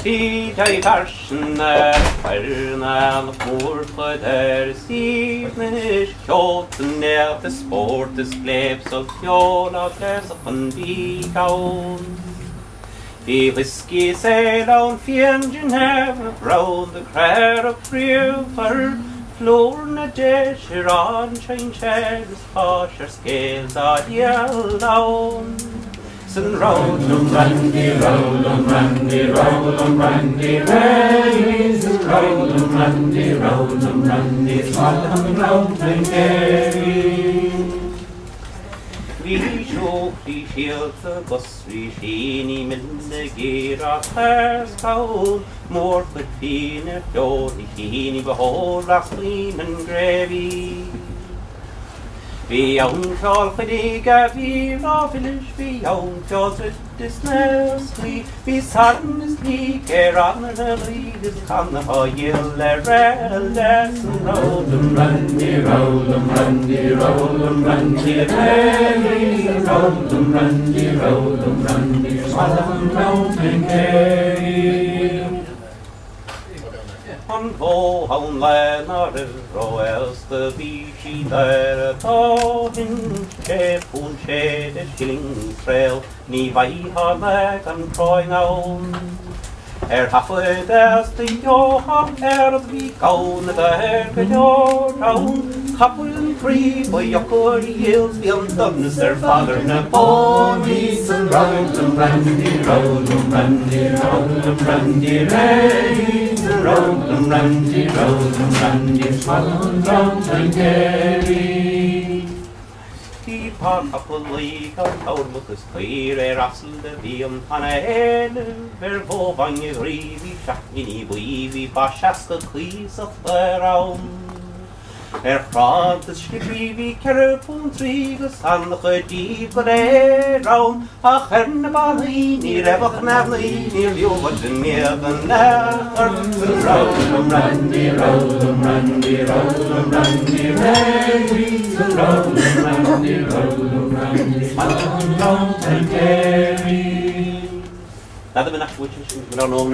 Hij versene, ferne morgen der sivnisch kjoten ned til sportes glebs og kjola kles op en bikaun. Vi whisky sail on fjenden have round the crowd of river Florna desher on chain shadows posher scales on yellow. Roll 'em randy, roll 'em randy, roll 'em randy, rays. Roll 'em randy, roll 'em randy, swall 'em round and carry. Vi sjå, vi fjellt the bus, vi skini minne gira perskaun. Mor for fine fjord, vi fini beholda slimen grevi. Vi kjall fediga, vi village, vi kjall ryttesnøsli. Vi sannes like rannerne lides kan ha gilde rellesen. Roll 'em randy, roll 'em randy, roll 'em randy, randy. Roll 'em randy, roll 'em randy, swall 'em round and carry. Han på han länare och äldste bici där ta hin chef hon chede skillingtrail ni vai ha vägen troingaun haffe das de jo har vi kaun där jo raun couple free boy your hills beyond done their father na ponies and roll 'em randy, roll 'em randy, roll 'em randy, randy. Roll 'em randy, swall 'em round and carry. Keep on up a league on town with the square rassel the veum on a head. Ver vovang is reevy, shakini weevy, bashaska cleese of the round. Frad the shrivi carapun trigus and the khadib the round. A herne balini, revach navlini, you want to near the nether. Roll 'em randy, roll 'em randy, roll 'em randy, randy. Roll 'em randy, roll 'em randy, swall 'em round and carry. That's the next which is we don't know.